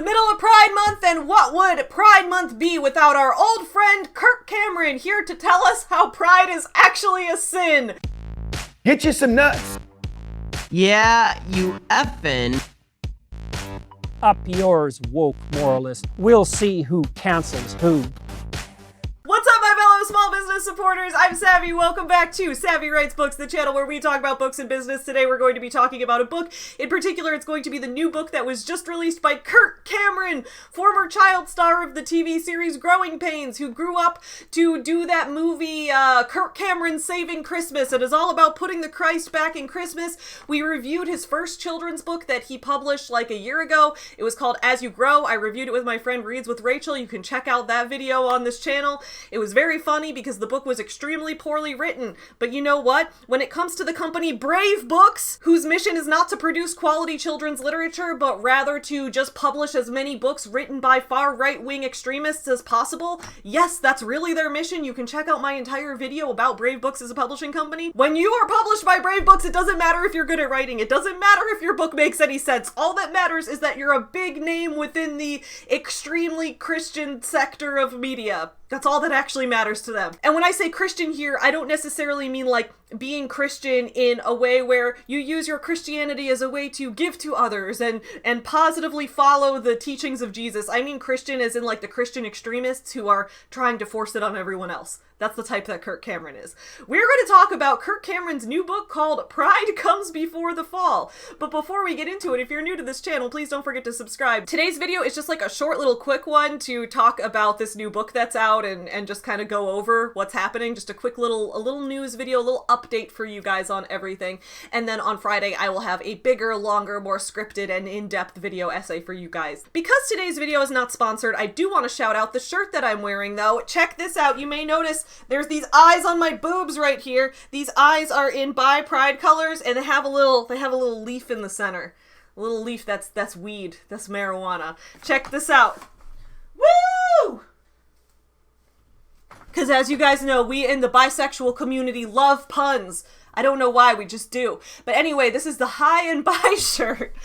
middle of Pride Month, and what would Pride Month be without our old friend Kirk Cameron here to tell us how pride is actually a sin? Get you some nuts. Yeah, you effing. Up yours, woke moralist. We'll see who cancels who. What's up, my fellow small business supporters? I'm Savvy. Welcome back to Savvy Writes Books, the channel where we talk about books and business. Today we're going to be talking about a book. In particular, it's going to be the new book that was just released by Kirk Cameron, former child star of the TV series Growing Pains, who grew up to do that movie, Kirk Cameron Saving Christmas. It is all about putting the Christ back in Christmas. We reviewed his first children's book that he published like a year ago. It was called As You Grow. I reviewed it with my friend Reads with Rachel. You can check out that video on this channel. It was very funny because the book was extremely poorly written, but you know what? When it comes to the company Brave Books, whose mission is not to produce quality children's literature, but rather to just publish as many books written by far right-wing extremists as possible, yes, that's really their mission. You can check out my entire video about Brave Books as a publishing company. When you are published by Brave Books, it doesn't matter if you're good at writing. It doesn't matter if your book makes any sense. All that matters is that you're a big name within the extremely Christian sector of media. That's all that actually matters to them. And when I say Christian here, I don't necessarily mean like being Christian in a way where you use your Christianity as a way to give to others and positively follow the teachings of Jesus. I mean Christian as in like the Christian extremists who are trying to force it on everyone else. That's the type that Kirk Cameron is. We're going to talk about Kirk Cameron's new book called Pride Comes Before the Fall. But before we get into it, if you're new to this channel, please don't forget to subscribe. Today's video is just like a short little quick one to talk about this new book that's out and just kind of go over what's happening. Just a quick little news video, a little update for you guys on everything. And then on Friday, I will have a bigger, longer, more scripted and in-depth video essay for you guys. Because today's video is not sponsored, I do want to shout out the shirt that I'm wearing though. Check this out. You may notice there's these eyes on my boobs right here. These eyes are in Buy Pride colors, and they have a little leaf in the center. A little leaf that's weed. That's marijuana. Check this out. Woo! Because as you guys know, we in the bisexual community love puns. I don't know why, we just do. But anyway, this is the High and Buy shirt.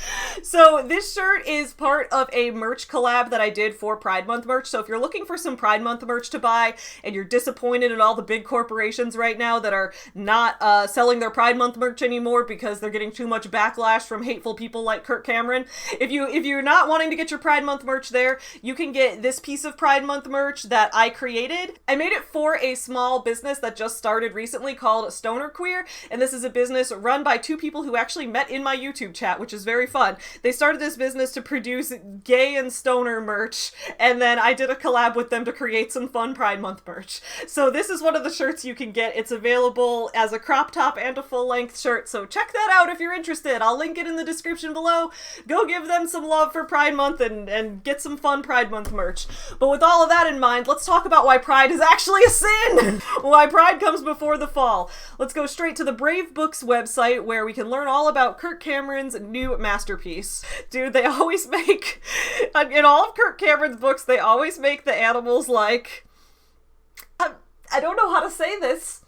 So this shirt is part of a merch collab that I did for Pride Month merch. So if you're looking for some Pride Month merch to buy and you're disappointed in all the big corporations right now that are not selling their Pride Month merch anymore because they're getting too much backlash from hateful people like Kirk Cameron, if you're not wanting to get your Pride Month merch there, you can get this piece of Pride Month merch that I created. I made it for a small business that just started recently called Stoner Queer. And this is a business run by two people who actually met in my YouTube chat, which is very fun. They started this business to produce gay and stoner merch, and then I did a collab with them to create some fun Pride Month merch. So this is one of the shirts you can get. It's available as a crop top and a full-length shirt, so check that out if you're interested. I'll link it in the description below. Go give them some love for Pride Month and get some fun Pride Month merch. But with all of that in mind, let's talk about why pride is actually a sin! Why pride comes before the fall. Let's go straight to the Brave Books website where we can learn all about Kirk Cameron's new masterpiece. Dude, they always make, in all of Kirk Cameron's books, they always make the animals like, I don't know how to say this.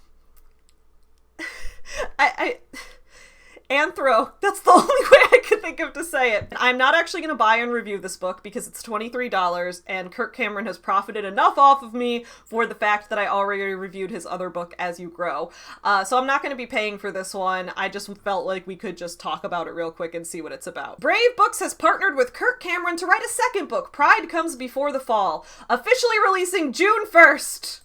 Anthro. That's the only way I could think of to say it. I'm not actually going to buy and review this book because it's $23 and Kirk Cameron has profited enough off of me for the fact that I already reviewed his other book, As You Grow. So I'm not going to be paying for this one. I just felt like we could just talk about it real quick and see what it's about. Brave Books has partnered with Kirk Cameron to write a second book, Pride Comes Before the Fall, officially releasing June 1st.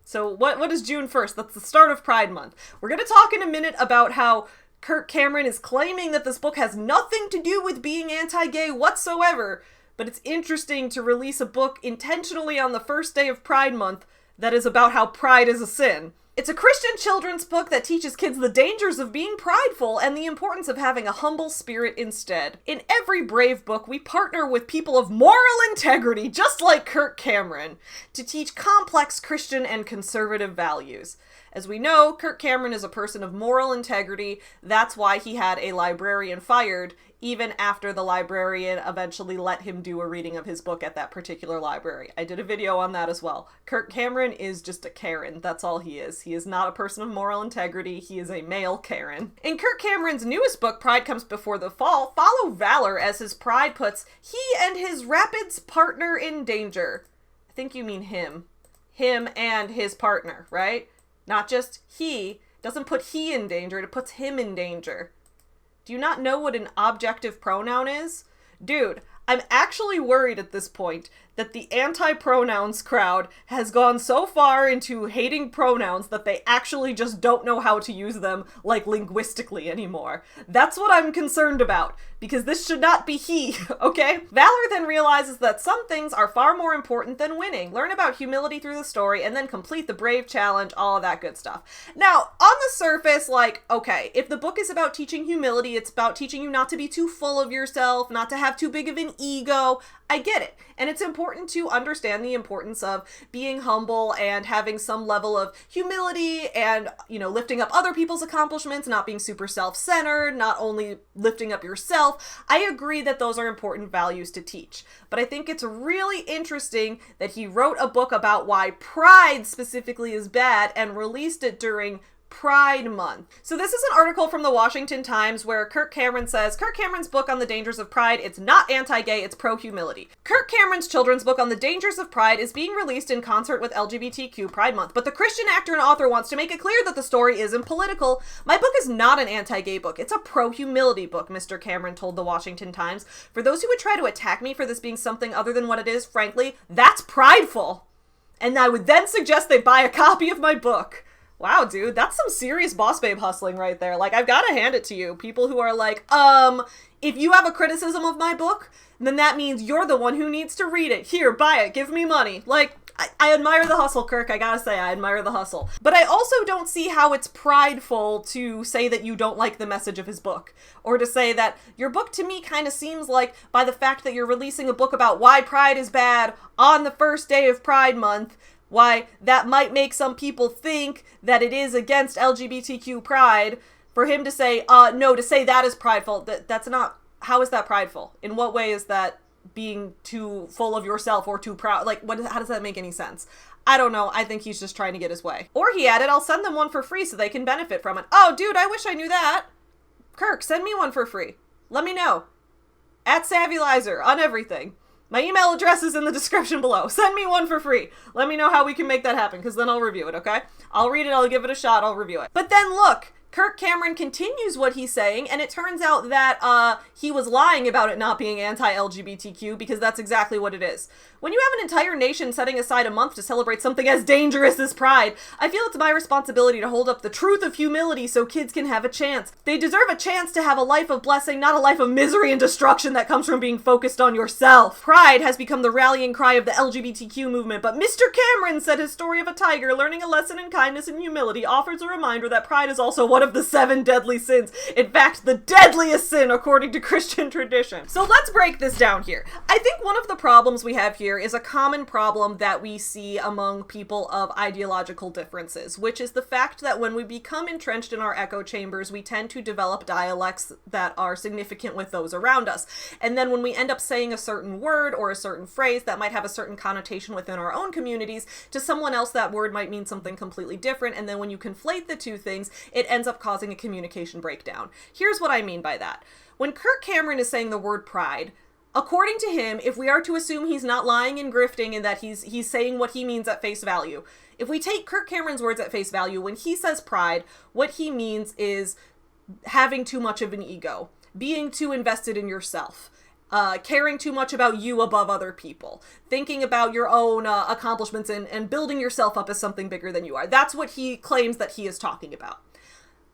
So what is June 1st? That's the start of Pride Month. We're going to talk in a minute about how Kirk Cameron is claiming that this book has nothing to do with being anti-gay whatsoever, but it's interesting to release a book intentionally on the first day of Pride Month that is about how pride is a sin. It's a Christian children's book that teaches kids the dangers of being prideful and the importance of having a humble spirit instead. In every Brave book, we partner with people of moral integrity, just like Kirk Cameron, to teach complex Christian and conservative values. As we know, Kirk Cameron is a person of moral integrity. That's why he had a librarian fired, even after the librarian eventually let him do a reading of his book at that particular library. I did a video on that as well. Kirk Cameron is just a Karen. That's all he is. He is not a person of moral integrity. He is a male Karen. In Kirk Cameron's newest book, Pride Comes Before the Fall, follow Valor as his pride puts he and his Rapids partner in danger. I think you mean him. Him and his partner, right? Not just he. Doesn't put he in danger, it puts him in danger. Do you not know what an objective pronoun is? Dude, I'm actually worried at this point that the anti-pronouns crowd has gone so far into hating pronouns that they actually just don't know how to use them, like, linguistically anymore. That's what I'm concerned about, because this should not be he, okay? Valor then realizes that some things are far more important than winning. Learn about humility through the story, and then complete the brave challenge, all of that good stuff. Now, on the surface, like, okay, if the book is about teaching humility, it's about teaching you not to be too full of yourself, not to have too big of an ego. I get it. And it's important to understand the importance of being humble and having some level of humility and, you know, lifting up other people's accomplishments, not being super self-centered, not only lifting up yourself. I agree that those are important values to teach. But I think it's really interesting that he wrote a book about why pride specifically is bad and released it during Pride Month. So this is an article from the Washington Times where Kirk Cameron says, Kirk Cameron's book on the dangers of pride, it's not anti-gay, it's pro-humility. Kirk Cameron's children's book on the dangers of pride is being released in concert with LGBTQ Pride Month, but the Christian actor and author wants to make it clear that the story isn't political. My book is not an anti-gay book, it's a pro-humility book, Mr. Cameron told the Washington Times. For those who would try to attack me for this being something other than what it is, frankly, that's prideful. And I would then suggest they buy a copy of my book. Wow, dude, that's some serious boss babe hustling right there. Like, I've got to hand it to you. People who are like, if you have a criticism of my book, then that means you're the one who needs to read it. Here, buy it. Give me money. Like, I admire the hustle, Kirk. I gotta say, I admire the hustle. But I also don't see how it's prideful to say that you don't like the message of his book. Or to say that your book to me kind of seems like, by the fact that you're releasing a book about why pride is bad on the first day of Pride Month, why that might make some people think that it is against LGBTQ pride, for him to say, no, to say that is prideful, that's not, how is that prideful? In what way is that being too full of yourself or too proud? Like, how does that make any sense? I don't know, I think he's just trying to get his way. Or he added, I'll send them one for free so they can benefit from it. Oh, dude, I wish I knew that. Kirk, send me one for free. Let me know. @SavvyLizer on everything. My email address is in the description below. Send me one for free. Let me know how we can make that happen, because then I'll review it, okay? I'll read it, I'll give it a shot, I'll review it. But then look, Kirk Cameron continues what he's saying, and it turns out that he was lying about it not being anti-LGBTQ, because that's exactly what it is. When you have an entire nation setting aside a month to celebrate something as dangerous as pride, I feel it's my responsibility to hold up the truth of humility so kids can have a chance. They deserve a chance to have a life of blessing, not a life of misery and destruction that comes from being focused on yourself. Pride has become the rallying cry of the LGBTQ movement, but Mr. Cameron said his story of a tiger learning a lesson in kindness and humility offers a reminder that pride is also one of the 7 deadly sins. In fact, the deadliest sin according to Christian tradition. So let's break this down here. I think one of the problems we have here is a common problem that we see among people of ideological differences, which is the fact that when we become entrenched in our echo chambers, we tend to develop dialects that are significant with those around us. And then when we end up saying a certain word or a certain phrase that might have a certain connotation within our own communities, to someone else that word might mean something completely different, and then when you conflate the two things, it ends up causing a communication breakdown. Here's what I mean by that. When Kirk Cameron is saying the word pride, according to him, if we are to assume he's not lying and grifting and that he's saying what he means at face value, if we take Kirk Cameron's words at face value, when he says pride, what he means is having too much of an ego, being too invested in yourself, caring too much about you above other people, thinking about your own accomplishments and building yourself up as something bigger than you are. That's what he claims that he is talking about.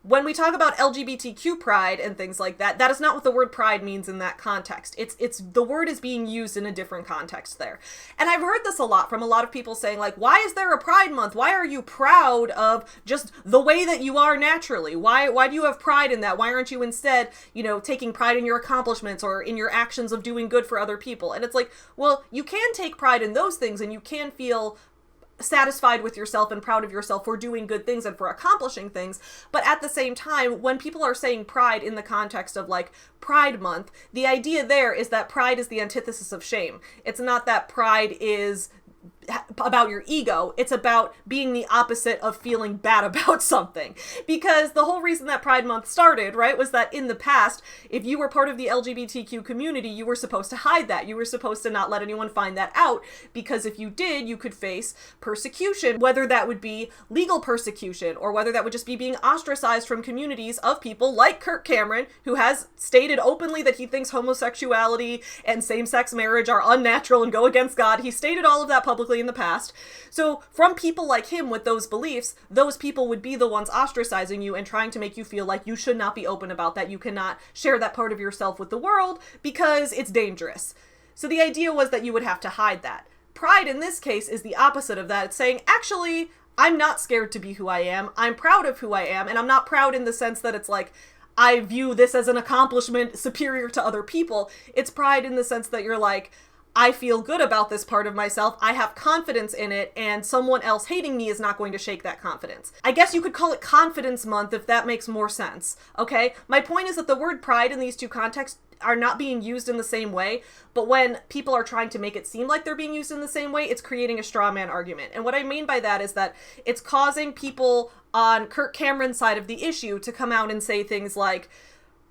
When we talk about LGBTQ pride and things like that, that is not what the word pride means in that context. It's the word is being used in a different context there. And I've heard this a lot from a lot of people saying, like, why is there a Pride Month? Why are you proud of just the way that you are naturally? Why do you have pride in that? Why aren't you instead, you know, taking pride in your accomplishments or in your actions of doing good for other people? And it's like, well, you can take pride in those things and you can feel satisfied with yourself and proud of yourself for doing good things and for accomplishing things. But at the same time, when people are saying pride in the context of like Pride Month, the idea there is that pride is the antithesis of shame. It's not that pride is about your ego. It's about being the opposite of feeling bad about something. Because the whole reason that Pride Month started, right, was that in the past, if you were part of the LGBTQ community, you were supposed to hide that. You were supposed to not let anyone find that out, because if you did, you could face persecution, whether that would be legal persecution or whether that would just be being ostracized from communities of people like Kirk Cameron, who has stated openly that he thinks homosexuality and same-sex marriage are unnatural and go against God. He stated all of that publicly in the past. So from people like him with those beliefs, those people would be the ones ostracizing you and trying to make you feel like you should not be open about that. You cannot share that part of yourself with the world because it's dangerous. So the idea was that you would have to hide that. Pride in this case is the opposite of that. It's saying, actually, I'm not scared to be who I am. I'm proud of who I am. And I'm not proud in the sense that it's like, I view this as an accomplishment superior to other people. It's pride in the sense that you're like, I feel good about this part of myself, I have confidence in it, and someone else hating me is not going to shake that confidence. I guess you could call it Confidence Month if that makes more sense, okay? My point is that the word pride in these two contexts are not being used in the same way, but when people are trying to make it seem like they're being used in the same way, it's creating a straw man argument. And what I mean by that is that it's causing people on Kirk Cameron's side of the issue to come out and say things like,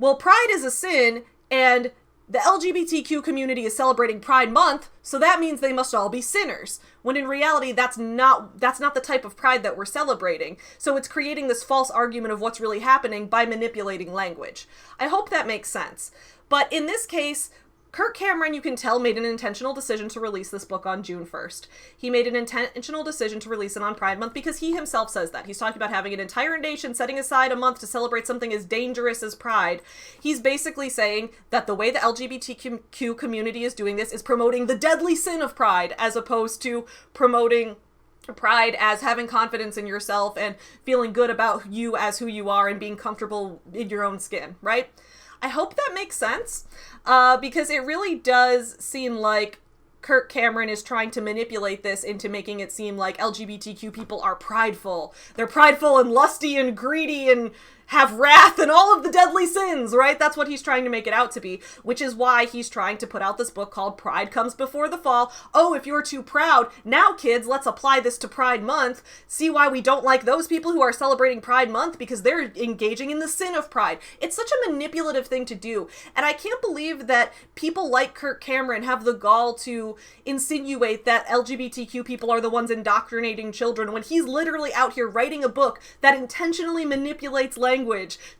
well, pride is a sin, and the LGBTQ community is celebrating Pride Month, so that means they must all be sinners. When in reality, that's not the type of pride that we're celebrating. So it's creating this false argument of what's really happening by manipulating language. I hope that makes sense. But in this case, Kirk Cameron, you can tell, made an intentional decision to release this book on June 1st. He made an intentional decision to release it on Pride Month because he himself says that. He's talking about having an entire nation setting aside a month to celebrate something as dangerous as pride. He's basically saying that the way the LGBTQ community is doing this is promoting the deadly sin of pride as opposed to promoting pride as having confidence in yourself and feeling good about you as who you are and being comfortable in your own skin, right? I hope that makes sense, because it really does seem like Kirk Cameron is trying to manipulate this into making it seem like LGBTQ people are prideful. They're prideful and lusty and greedy and have wrath and all of the deadly sins, right? That's what he's trying to make it out to be, which is why he's trying to put out this book called Pride Comes Before the Fall. Oh, if you're too proud, now kids, let's apply this to Pride Month. See why we don't like those people who are celebrating Pride Month, because they're engaging in the sin of pride. It's such a manipulative thing to do, and I can't believe that people like Kirk Cameron have the gall to insinuate that LGBTQ people are the ones indoctrinating children when he's literally out here writing a book that intentionally manipulates language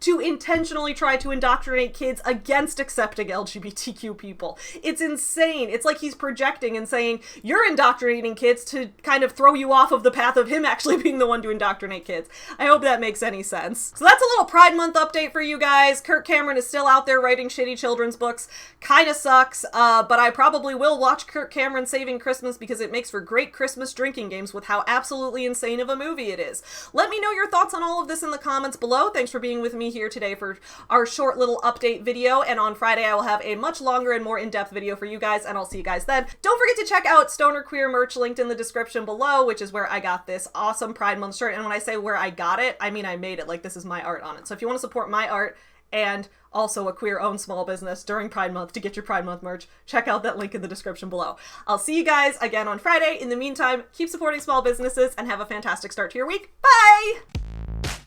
to intentionally try to indoctrinate kids against accepting LGBTQ people. It's insane. It's like he's projecting and saying, you're indoctrinating kids, to kind of throw you off of the path of him actually being the one to indoctrinate kids. I hope that makes any sense. So that's a little Pride Month update for you guys. Kirk Cameron is still out there writing shitty children's books. Kinda sucks, but I probably will watch Kirk Cameron Saving Christmas because it makes for great Christmas drinking games with how absolutely insane of a movie it is. Let me know your thoughts on all of this in the comments below. Thanks for being with me here today for our short little update video, and on Friday I will have a much longer and more in-depth video for you guys, and I'll see you guys then. Don't forget to check out Stoner Queer merch linked in the description below, which is where I got this awesome Pride Month shirt, and when I say where I got it, I mean I made it. Like, this is my art on it. So if you want to support my art and also a queer-owned small business during Pride Month to get your Pride Month merch, check out that link in the description below. I'll see you guys again on Friday. In the meantime, keep supporting small businesses and have a fantastic start to your week. Bye!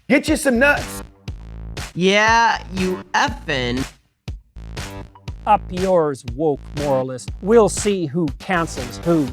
Get you some nuts. Yeah, you effing. Up yours, woke moralist. We'll see who cancels who.